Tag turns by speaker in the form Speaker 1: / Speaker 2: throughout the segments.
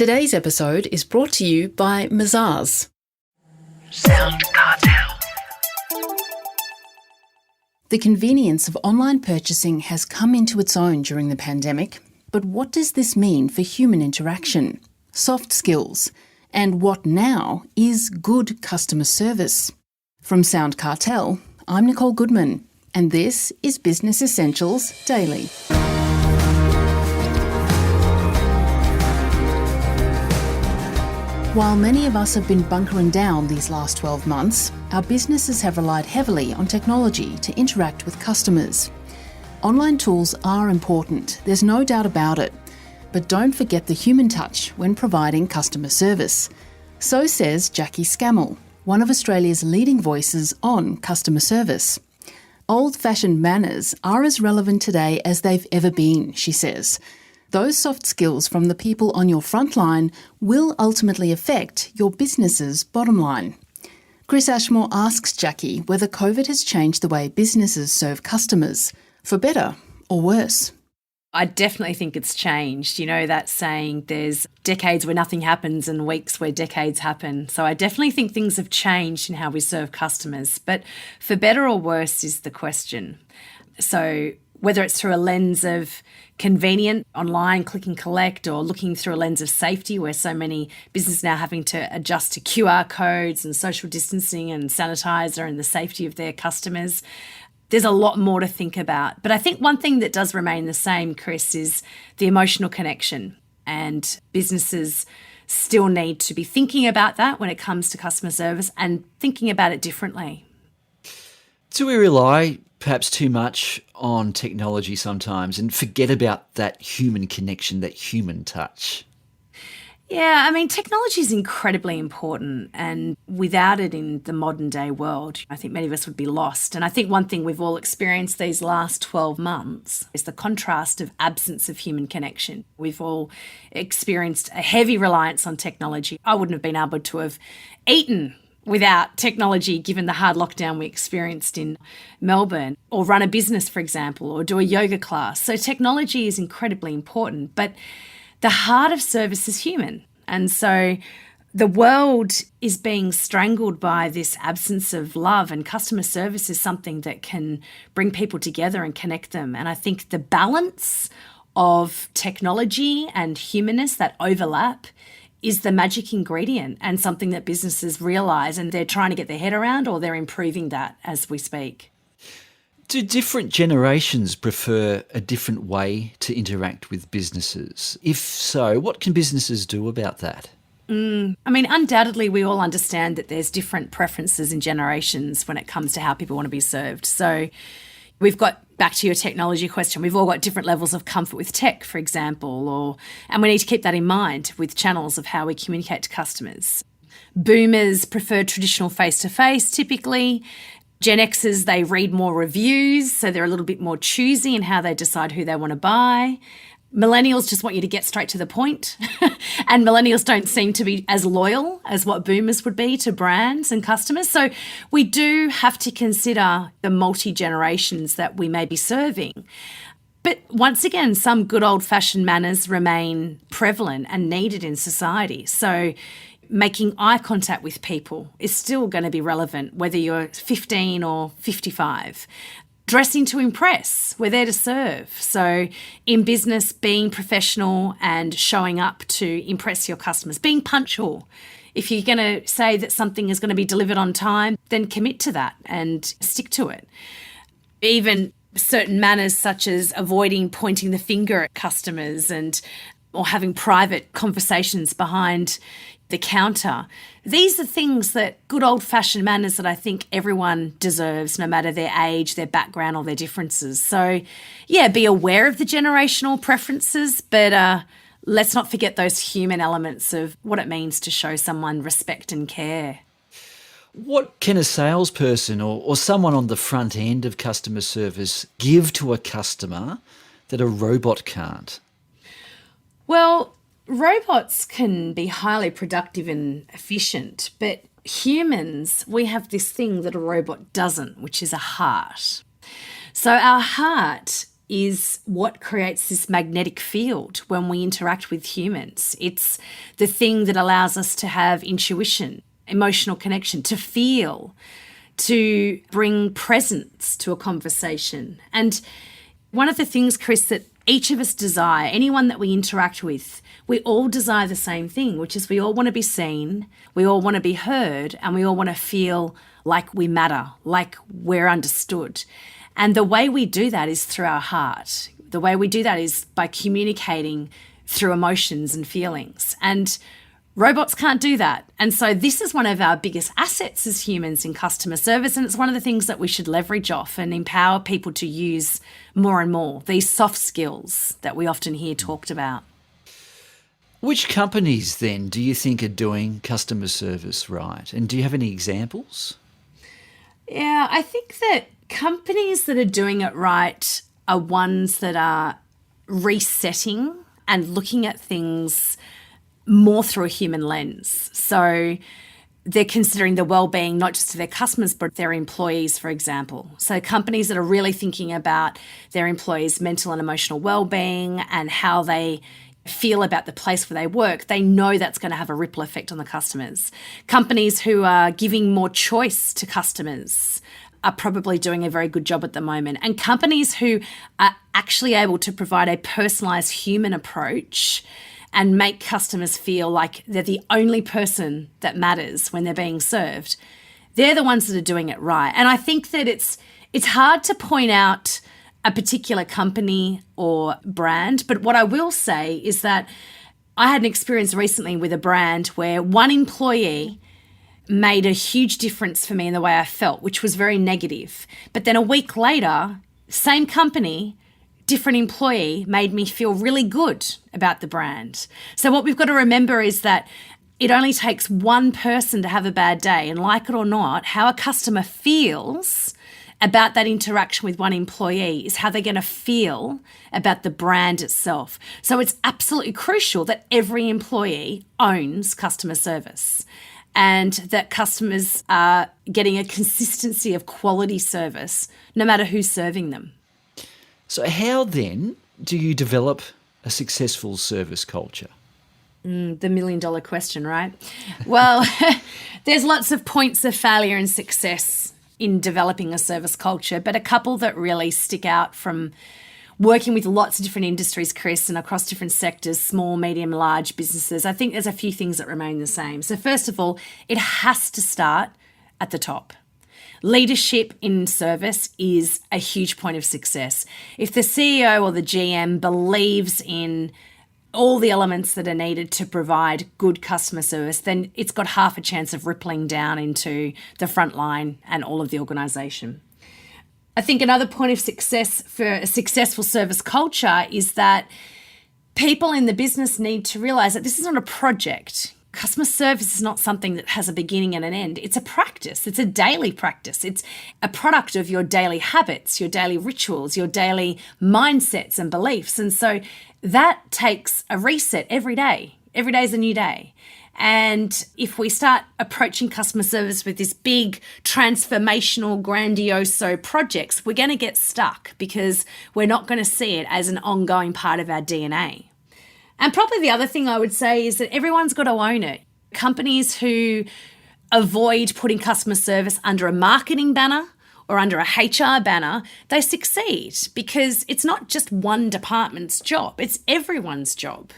Speaker 1: Today's episode is brought to you by Mazars.
Speaker 2: SoundCartel.
Speaker 1: The convenience of online purchasing has come into its own during the pandemic, but what does this mean for human interaction, soft skills, and what now is good customer service? From SoundCartel, I'm Nicole Goodman, and this is Business Essentials Daily. While many of us have been bunkering down these last 12 months, our businesses have relied heavily on technology to interact with customers. Online tools are important, there's no doubt about it, but don't forget the human touch when providing customer service. So says Jaquie Scammell, one of Australia's leading voices on customer service. Old-fashioned manners are as relevant today as they've ever been, she says. Those soft skills from the people on your front line will ultimately affect your business's bottom line. Chris Ashmore asks Jaquie whether COVID has changed the way businesses serve customers, for better or worse.
Speaker 3: I definitely think it's changed. You know that saying, there's decades where nothing happens and weeks where decades happen. So I definitely think things have changed in how we serve customers. But for better or worse is the question. So whether it's through a lens of convenient online click and collect, or looking through a lens of safety, where so many businesses now having to adjust to QR codes and social distancing and sanitizer and the safety of their customers, there's a lot more to think about. But I think one thing that does remain the same, Chris, is the emotional connection. And businesses still need to be thinking about that when it comes to customer service and thinking about it differently.
Speaker 4: Do we rely perhaps too much on technology sometimes and forget about that human connection, that human touch?
Speaker 3: Yeah, I mean, technology is incredibly important, and without it in the modern day world, I think many of us would be lost. And I think one thing we've all experienced these last 12 months is the contrast of absence of human connection. We've all experienced a heavy reliance on technology. I wouldn't have been able to have eaten without technology, given the hard lockdown we experienced in Melbourne, or run a business, for example, or do a yoga class. So technology is incredibly important, but the heart of service is human. And so the world is being strangled by this absence of love, and customer service is something that can bring people together and connect them. And I think the balance of technology and humanness, that overlap, is the magic ingredient, and something that businesses realise and they're trying to get their head around, or they're improving that as we speak.
Speaker 4: Do different generations prefer a different way to interact with businesses? If so, what can businesses do about that?
Speaker 3: I mean, undoubtedly, we all understand that there's different preferences in generations when it comes to how people want to be served. So we've got, back to your technology question, we've all got different levels of comfort with tech, for example, and we need to keep that in mind with channels of how we communicate to customers. Boomers prefer traditional face-to-face typically. Gen Xers, they read more reviews, so they're a little bit more choosy in how they decide who they want to buy. Millennials just want you to get straight to the point. And millennials don't seem to be as loyal as what boomers would be to brands and customers. So we do have to consider the multi-generations that we may be serving. But once again, some good old-fashioned manners remain prevalent and needed in society. So making eye contact with people is still going to be relevant, whether you're 15 or 55. Dressing to impress, we're there to serve. So in business, being professional and showing up to impress your customers, being punctual. If you're going to say that something is going to be delivered on time, then commit to that and stick to it. Even certain manners such as avoiding pointing the finger at customers or having private conversations behind the counter. These are things that good old-fashioned manners that I think everyone deserves, no matter their age, their background or their differences. So, yeah, be aware of the generational preferences, but let's not forget those human elements of what it means to show someone respect and care.
Speaker 4: What can a salesperson or someone on the front end of customer service give to a customer that a robot can't?
Speaker 3: Well, robots can be highly productive and efficient, but humans, we have this thing that a robot doesn't, which is a heart. So our heart is what creates this magnetic field when we interact with humans. It's the thing that allows us to have intuition, emotional connection, to feel, to bring presence to a conversation. And one of the things, Chris, that each of us desire, anyone that we interact with, we all desire the same thing, which is we all want to be seen, we all want to be heard, and we all want to feel like we matter, like we're understood. And the way we do that is through our heart. The way we do that is by communicating through emotions and feelings. And robots can't do that. And so this is one of our biggest assets as humans in customer service. And it's one of the things that we should leverage off and empower people to use more and more, these soft skills that we often hear talked about.
Speaker 4: Which companies then do you think are doing customer service right? And do you have any examples?
Speaker 3: Yeah, I think that companies that are doing it right are ones that are resetting and looking at things more through a human lens. So they're considering the well-being not just of their customers but their employees, for example. So companies that are really thinking about their employees' mental and emotional well-being and how they feel about the place where they work, they know that's going to have a ripple effect on the customers. Companies who are giving more choice to customers are probably doing a very good job at the moment. And companies who are actually able to provide a personalised human approach and make customers feel like they're the only person that matters when they're being served, they're the ones that are doing it right. And I think that it's hard to point out a particular company or brand, but what I will say is that I had an experience recently with a brand where one employee made a huge difference for me in the way I felt, which was very negative. But then a week later, same company, different employee made me feel really good about the brand. So what we've got to remember is that it only takes one person to have a bad day, and like it or not, how a customer feels about that interaction with one employee is how they're going to feel about the brand itself. So it's absolutely crucial that every employee owns customer service and that customers are getting a consistency of quality service no matter who's serving them.
Speaker 4: So how then do you develop a successful service culture?
Speaker 3: The million-dollar question, right? Well, there's lots of points of failure and success in developing a service culture, but a couple that really stick out from working with lots of different industries, Chris, and across different sectors, small, medium, large businesses, I think there's a few things that remain the same. So first of all, it has to start at the top. Leadership in service is a huge point of success. If the CEO or the GM believes in all the elements that are needed to provide good customer service, then it's got half a chance of rippling down into the front line and all of the organisation. I think another point of success for a successful service culture is that people in the business need to realise that this is not a project. Customer service is not something that has a beginning and an end. It's a practice. It's a daily practice. It's a product of your daily habits, your daily rituals, your daily mindsets and beliefs. And so that takes a reset every day. Every day is a new day. And if we start approaching customer service with this big transformational, grandioso projects, we're going to get stuck because we're not going to see it as an ongoing part of our DNA. And probably the other thing I would say is that everyone's got to own it. Companies who avoid putting customer service under a marketing banner or under a HR banner, they succeed because it's not just one department's job, it's everyone's job.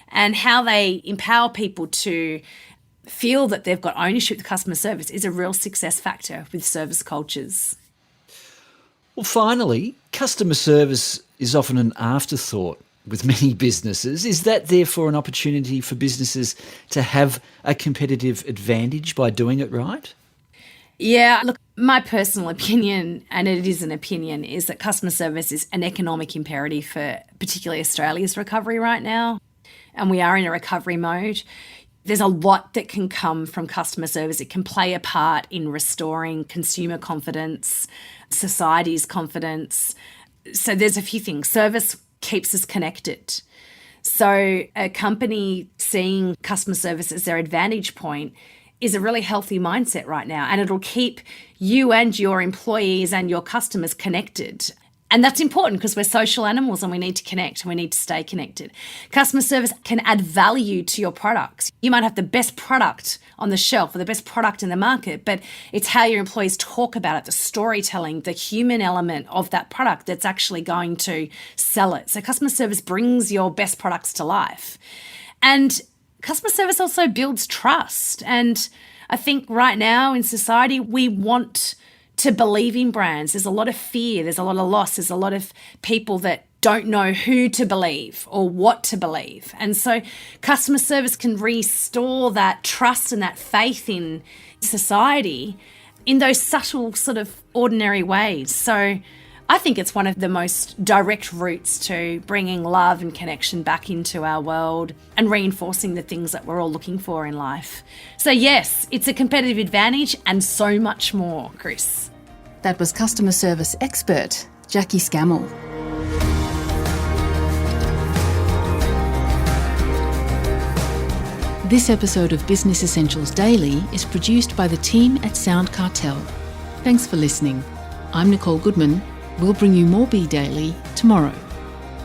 Speaker 3: And how they empower people to feel that they've got ownership of customer service is a real success factor with service cultures.
Speaker 4: Well, finally, customer service is often an afterthought with many businesses. Is that therefore an opportunity for businesses to have a competitive advantage by doing it right?
Speaker 3: Yeah, look, my personal opinion, and it is an opinion, is that customer service is an economic imperative for particularly Australia's recovery right now. And we are in a recovery mode. There's a lot that can come from customer service. It can play a part in restoring consumer confidence, society's confidence. So there's a few things. Service keeps us connected. So a company seeing customer service as their advantage point is a really healthy mindset right now, and it'll keep you and your employees and your customers connected. And that's important because we're social animals and we need to connect and we need to stay connected. Customer service can add value to your products. You might have the best product on the shelf or the best product in the market, but it's how your employees talk about it, the storytelling, the human element of that product that's actually going to sell it. So customer service brings your best products to life. And customer service also builds trust. And I think right now in society, we want to believe in brands. There's a lot of fear, there's a lot of loss, there's a lot of people that don't know who to believe or what to believe. And so customer service can restore that trust and that faith in society in those subtle sort of ordinary ways. So I think it's one of the most direct routes to bringing love and connection back into our world and reinforcing the things that we're all looking for in life. So yes, it's a competitive advantage and so much more, Chris.
Speaker 1: That was customer service expert Jaquie Scammell. This episode of Business Essentials Daily is produced by the team at SoundCartel. Thanks for listening. I'm Nicole Goodman. We'll bring you more Be Daily tomorrow.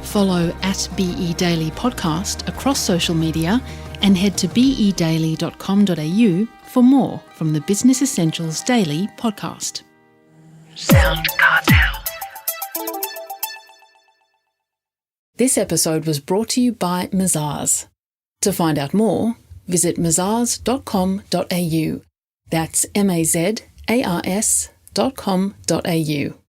Speaker 1: Follow at BE Daily Podcast across social media and head to bedaily.com.au for more from the Business Essentials Daily podcast. SoundCartel. This episode was brought to you by Mazars. To find out more, visit mazars.com.au. That's mazars.com.au.